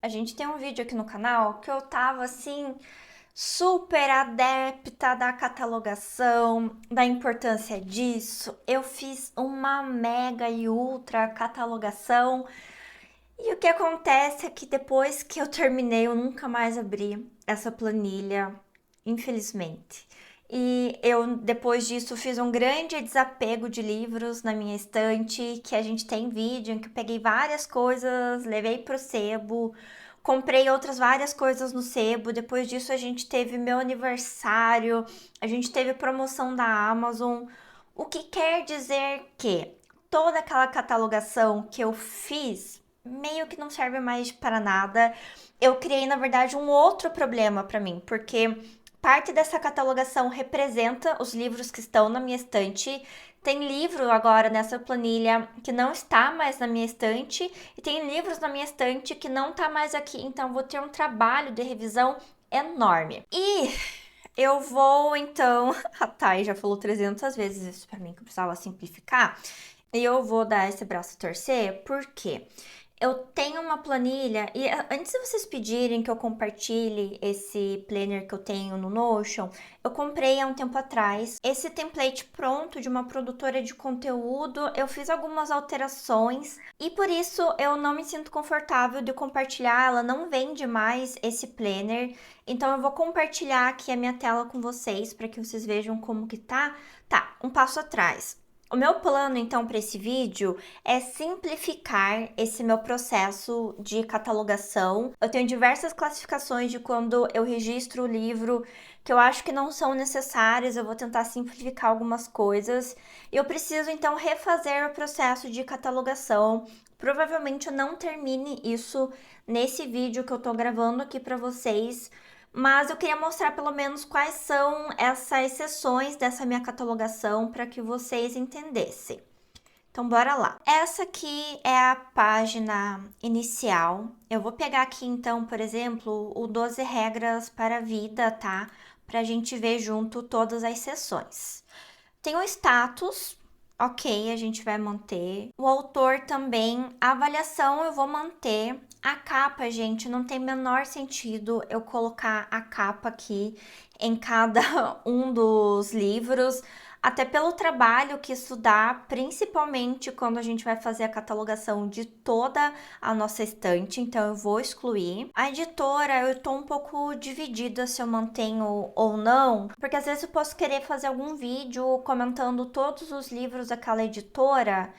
A gente tem um vídeo aqui no canal que eu tava assim, super adepta da catalogação, da importância disso. Eu fiz uma mega e ultra catalogação. E o que acontece é que depois que eu terminei, eu nunca mais abri essa planilha, infelizmente. E eu, depois disso, fiz um grande desapego de livros na minha estante, que a gente tem vídeo em que eu peguei várias coisas, levei pro sebo, comprei outras várias coisas no sebo. Depois disso, a gente teve meu aniversário, a gente teve promoção da Amazon, o que quer dizer que toda aquela catalogação que eu fiz meio que não serve mais para nada. Eu criei, na verdade, um outro problema para mim, porque parte dessa catalogação representa os livros que estão na minha estante. Tem livro agora nessa planilha que não está mais na minha estante, e tem livros na minha estante que não está mais aqui, então vou ter um trabalho de revisão enorme. E eu vou então, a Thay já falou 300 vezes isso pra mim que eu precisava simplificar, e eu vou dar esse braço a torcer, porque eu tenho uma planilha e antes de vocês pedirem que eu compartilhe esse planner que eu tenho no Notion, eu comprei há um tempo atrás esse template pronto de uma produtora de conteúdo. Eu fiz algumas alterações e por isso eu não me sinto confortável de compartilhar. Ela não vende mais esse planner, então eu vou compartilhar aqui a minha tela com vocês para que vocês vejam como que tá. Tá, um passo atrás. O meu plano, então, para esse vídeo é simplificar esse meu processo de catalogação. Eu tenho diversas classificações de quando eu registro o livro que eu acho que não são necessárias. Eu vou tentar simplificar algumas coisas. Eu preciso, então, refazer o processo de catalogação. Provavelmente eu não termine isso nesse vídeo que eu tô gravando aqui para vocês, mas eu queria mostrar pelo menos quais são essas seções dessa minha catalogação para que vocês entendessem. Então, bora lá. Essa aqui é a página inicial. Eu vou pegar aqui, então, por exemplo, o 12 regras para a vida, tá? Pra gente ver junto todas as seções. Tem o status, ok, a gente vai manter. O autor também, a avaliação eu vou manter. A capa, gente, não tem menor sentido eu colocar a capa aqui em cada um dos livros, até pelo trabalho que isso dá, principalmente quando a gente vai fazer a catalogação de toda a nossa estante, então eu vou excluir. A editora, eu tô um pouco dividida se eu mantenho ou não, porque às vezes eu posso querer fazer algum vídeo comentando todos os livros daquela editora.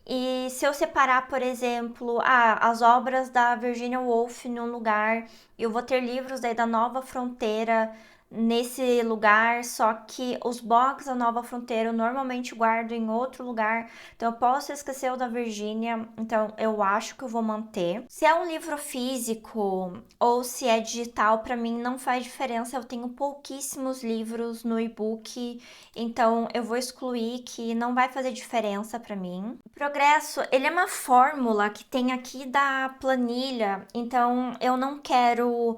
E se eu separar, por exemplo, as obras da Virginia Woolf em um lugar, eu vou ter livros daí da Nova Fronteira nesse lugar, só que os box da Nova Fronteira eu normalmente guardo em outro lugar, então eu posso esquecer o da Virgínia, então eu acho que eu vou manter. Se é um livro físico ou se é digital, para mim não faz diferença, eu tenho pouquíssimos livros no e-book, então eu vou excluir, que não vai fazer diferença para mim. O progresso, ele é uma fórmula que tem aqui da planilha, então eu não quero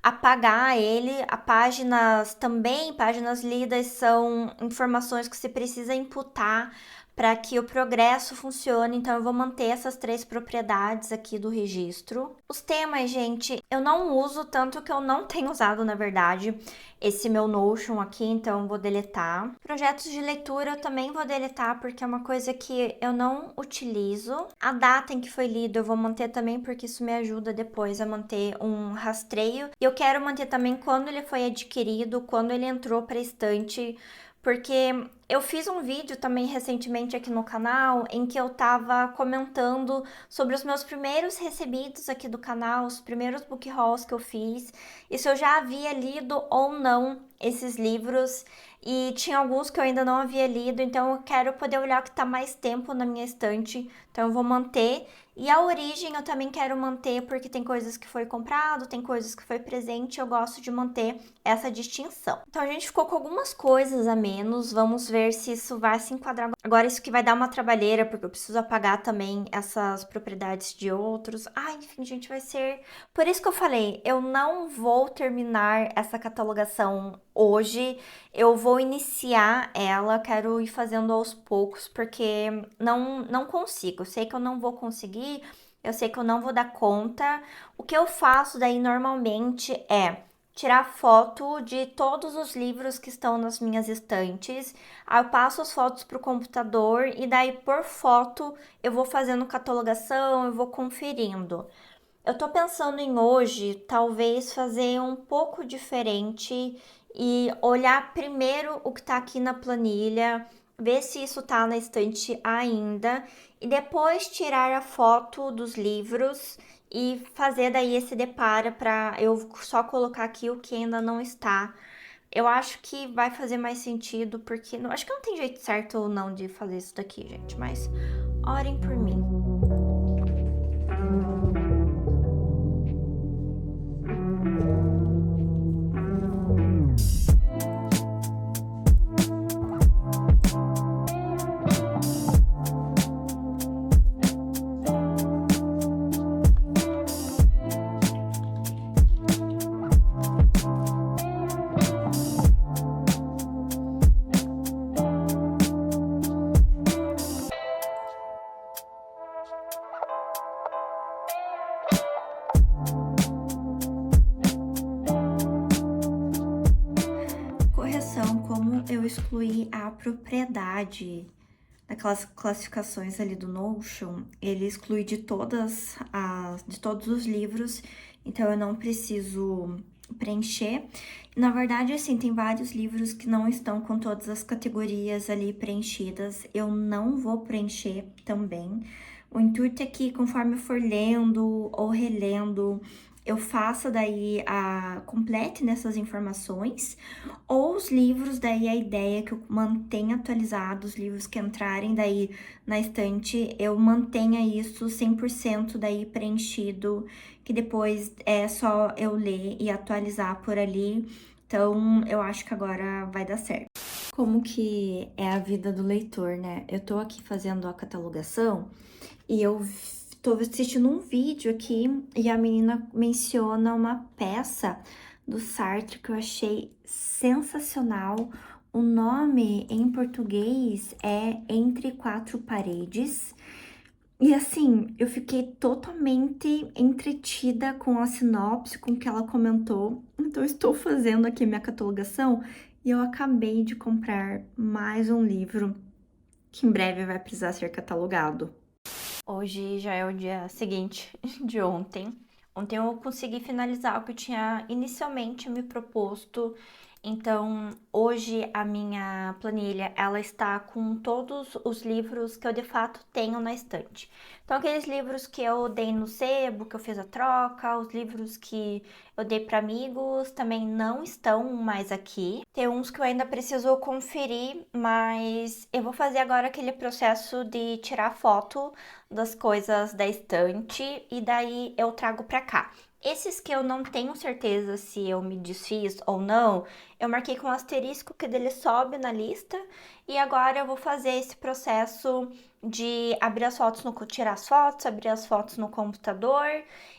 apagar ele. A páginas também, páginas lidas são informações que você precisa imputar para que o progresso funcione, então eu vou manter essas três propriedades aqui do registro. Os temas, gente, eu não uso, tanto que eu não tenho usado, na verdade, esse meu Notion aqui, então eu vou deletar. Projetos de leitura eu também vou deletar, porque é uma coisa que eu não utilizo. A data em que foi lido eu vou manter também, porque isso me ajuda depois a manter um rastreio. E eu quero manter também quando ele foi adquirido, quando ele entrou para a estante, porque eu fiz um vídeo também recentemente aqui no canal em que eu tava comentando sobre os meus primeiros recebidos aqui do canal, os primeiros book hauls que eu fiz, e se eu já havia lido ou não esses livros, e tinha alguns que eu ainda não havia lido, então eu quero poder olhar o que tá mais tempo na minha estante, então eu vou manter. E a origem eu também quero manter, porque tem coisas que foi comprado, tem coisas que foi presente, eu gosto de manter essa distinção. Então a gente ficou com algumas coisas a menos, vamos ver se isso vai se enquadrar. Agora isso que vai dar uma trabalheira, porque eu preciso apagar também essas propriedades de outros. Ah, enfim, gente, vai ser... Por isso que eu falei, eu não vou terminar essa catalogação hoje, eu vou iniciar ela, quero ir fazendo aos poucos, porque não consigo, eu sei que eu não vou conseguir. eu sei que eu não vou dar conta. O que eu faço daí normalmente é tirar foto de todos os livros que estão nas minhas estantes. Aí eu passo as fotos pro computador e daí por foto eu vou fazendo catalogação, eu vou conferindo. Eu tô pensando em hoje, talvez fazer um pouco diferente e olhar primeiro o que tá aqui na planilha, ver se isso tá na estante ainda e depois tirar a foto dos livros e fazer daí esse deparo para eu só colocar aqui o que ainda não está. Eu acho que vai fazer mais sentido porque acho que não tem jeito certo ou não de fazer isso daqui, gente, mas orem por mim. Correção, como eu excluí a propriedade daquelas classificações ali do Notion, ele exclui de todos os livros, então eu não preciso preencher. Na verdade, assim, tem vários livros que não estão com todas as categorias ali preenchidas, eu não vou preencher também. O intuito é que conforme eu for lendo ou relendo, eu faça daí complete nessas informações, ou os livros, daí a ideia é que eu mantenha atualizados, os livros que entrarem daí na estante, eu mantenha isso 100% daí preenchido, que depois é só eu ler e atualizar por ali. Então, eu acho que agora vai dar certo. Como que é a vida do leitor, né? Eu tô aqui fazendo a catalogação e eu tô assistindo um vídeo aqui e a menina menciona uma peça do Sartre que eu achei sensacional. O nome em português é Entre Quatro Paredes. E assim, eu fiquei totalmente entretida com a sinopse, com o que ela comentou. Então, eu estou fazendo aqui minha catalogação e eu acabei de comprar mais um livro que em breve vai precisar ser catalogado. Hoje já é o dia seguinte de ontem. Ontem eu consegui finalizar o que eu tinha inicialmente me proposto. Então, hoje a minha planilha, ela está com todos os livros que eu de fato tenho na estante. Então, aqueles livros que eu dei no sebo, que eu fiz a troca, os livros que eu dei para amigos também não estão mais aqui. Tem uns que eu ainda preciso conferir, mas eu vou fazer agora aquele processo de tirar foto das coisas da estante e daí eu trago pra cá. Esses que eu não tenho certeza se eu me desfiz ou não, eu marquei com um asterisco que dele sobe na lista e agora eu vou fazer esse processo de abrir as fotos tirar as fotos, abrir as fotos no computador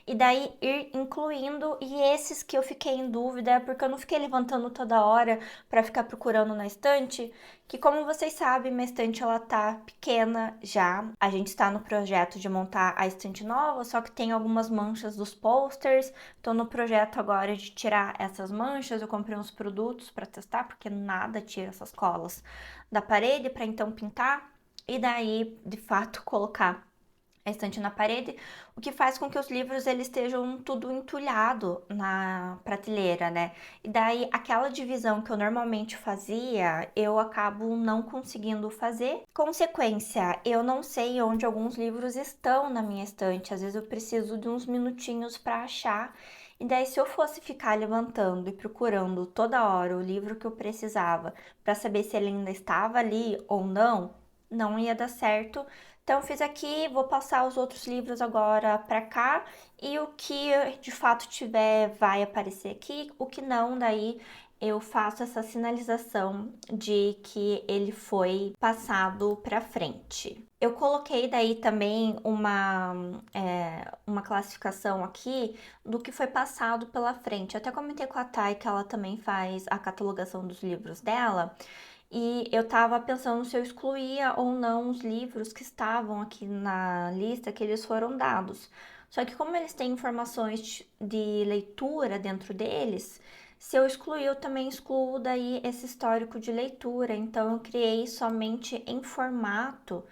e daí ir incluindo. E esses que eu fiquei em dúvida, porque eu não fiquei levantando toda hora para ficar procurando na estante, que como vocês sabem, minha estante ela tá pequena já. A gente está no projeto de montar a estante nova, só que tem algumas manchas dos posters. Tô no projeto agora de tirar essas manchas. Eu comprei uns produtos para testar, porque nada tira essas colas da parede para então pintar e daí, de fato, colocar a estante na parede, o que faz com que os livros eles estejam tudo entulhado na prateleira, né? E daí aquela divisão que eu normalmente fazia, eu acabo não conseguindo fazer. Consequência, eu não sei onde alguns livros estão na minha estante. Às vezes eu preciso de uns minutinhos para achar. E daí se eu fosse ficar levantando e procurando toda hora o livro que eu precisava para saber se ele ainda estava ali ou não, não ia dar certo. Então, fiz aqui, vou passar os outros livros agora para cá e o que de fato tiver vai aparecer aqui, o que não, daí eu faço essa sinalização de que ele foi passado para frente. Eu coloquei daí também uma classificação aqui do que foi passado pela frente. Eu até comentei com a Thay que ela também faz a catalogação dos livros dela. e eu tava pensando se eu excluía ou não os livros que estavam aqui na lista que eles foram dados. Só que como eles têm informações de leitura dentro deles, se eu excluir, eu também excluo daí esse histórico de leitura. Então eu criei somente em formato,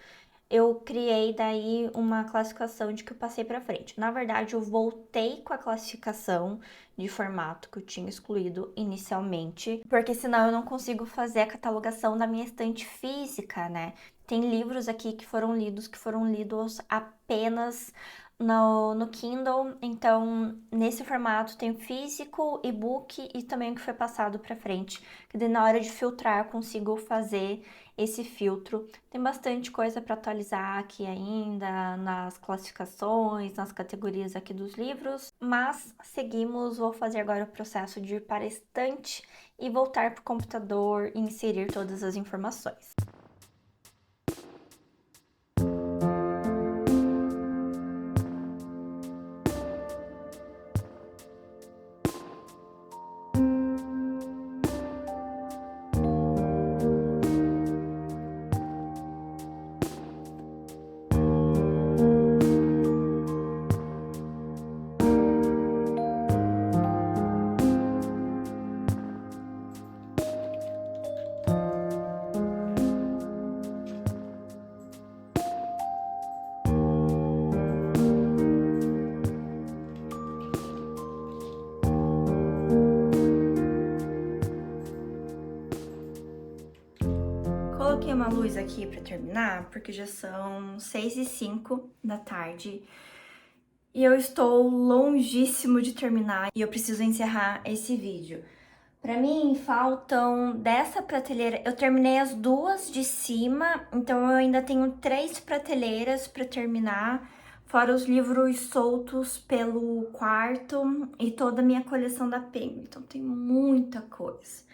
eu criei daí uma classificação de que eu passei para frente. Na verdade, eu voltei com a classificação de formato que eu tinha excluído inicialmente, porque senão eu não consigo fazer a catalogação da minha estante física, né? Tem livros aqui que foram lidos apenas no Kindle, então nesse formato tem o físico, e-book e também o que foi passado para frente, que daí na hora de filtrar eu consigo fazer esse filtro. Tem bastante coisa para atualizar aqui ainda nas classificações, nas categorias aqui dos livros, mas seguimos, vou fazer agora o processo de ir para a estante e voltar para o computador e inserir todas as informações. Coloquei uma luz aqui para terminar, porque já são 6h05 da tarde e eu estou longíssimo de terminar e eu preciso encerrar esse vídeo. Para mim, faltam dessa prateleira, eu terminei as duas de cima, então eu ainda tenho 3 prateleiras para terminar, fora os livros soltos pelo quarto e toda a minha coleção da Penguin, então tem muita coisa.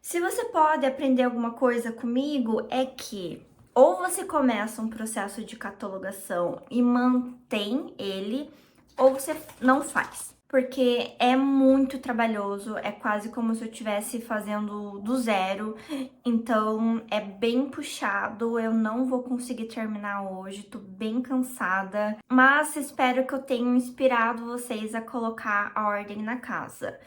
Se você pode aprender alguma coisa comigo, é que ou você começa um processo de catalogação e mantém ele, ou você não faz. Porque é muito trabalhoso, é quase como se eu estivesse fazendo do zero, então é bem puxado, eu não vou conseguir terminar hoje, tô bem cansada, mas espero que eu tenha inspirado vocês a colocar a ordem na casa.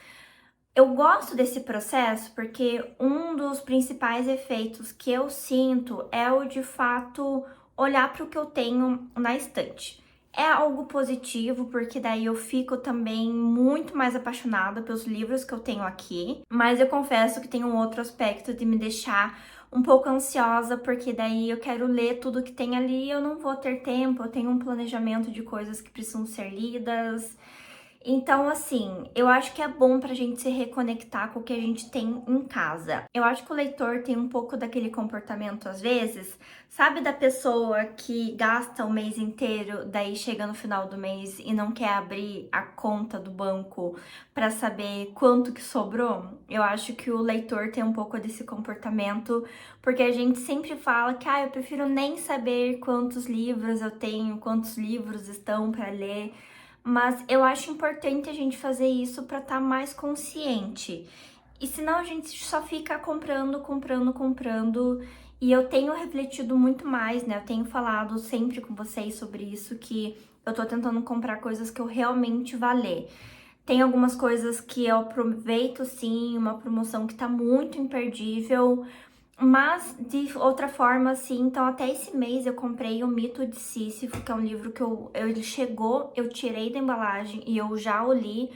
Eu gosto desse processo porque um dos principais efeitos que eu sinto é o de fato olhar para o que eu tenho na estante. É algo positivo porque daí eu fico também muito mais apaixonada pelos livros que eu tenho aqui, mas eu confesso que tem um outro aspecto de me deixar um pouco ansiosa porque daí eu quero ler tudo que tem ali e eu não vou ter tempo, eu tenho um planejamento de coisas que precisam ser lidas. Então, assim, eu acho que é bom pra gente se reconectar com o que a gente tem em casa. Eu acho que o leitor tem um pouco daquele comportamento, às vezes, sabe, da pessoa que gasta o mês inteiro, daí chega no final do mês e não quer abrir a conta do banco pra saber quanto que sobrou? Eu acho que o leitor tem um pouco desse comportamento, porque a gente sempre fala que, eu prefiro nem saber quantos livros eu tenho, quantos livros estão pra ler. Mas eu acho importante a gente fazer isso para estar mais consciente. E senão a gente só fica comprando, comprando, comprando. E eu tenho refletido muito mais, né? Eu tenho falado sempre com vocês sobre isso, que eu tô tentando comprar coisas que eu realmente vá ler. Tem algumas coisas que eu aproveito sim, uma promoção que tá muito imperdível. Mas, de outra forma, assim, então até esse mês eu comprei O Mito de Sísifo, que é um livro que ele chegou, eu tirei da embalagem e eu já o li.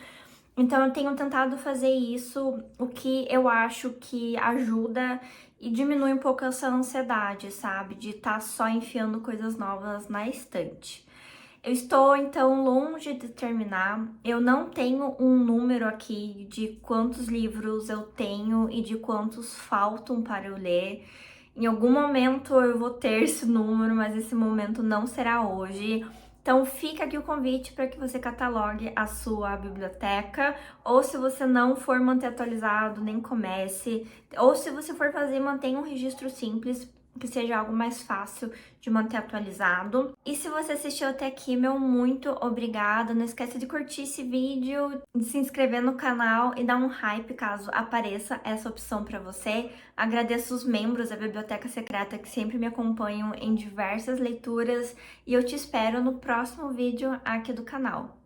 Então eu tenho tentado fazer isso, o que eu acho que ajuda e diminui um pouco essa ansiedade, sabe? De estar só enfiando coisas novas na estante. Eu estou, então, longe de terminar. Eu não tenho um número aqui de quantos livros eu tenho e de quantos faltam para eu ler. Em algum momento eu vou ter esse número, mas esse momento não será hoje. Então fica aqui o convite para que você catalogue a sua biblioteca, ou se você não for manter atualizado, nem comece, ou se você for fazer, mantenha um registro simples, que seja algo mais fácil de manter atualizado. E se você assistiu até aqui, meu muito obrigada. Não esquece de curtir esse vídeo, de se inscrever no canal e dar um hype caso apareça essa opção para você. Agradeço os membros da Biblioteca Secreta que sempre me acompanham em diversas leituras e eu te espero no próximo vídeo aqui do canal.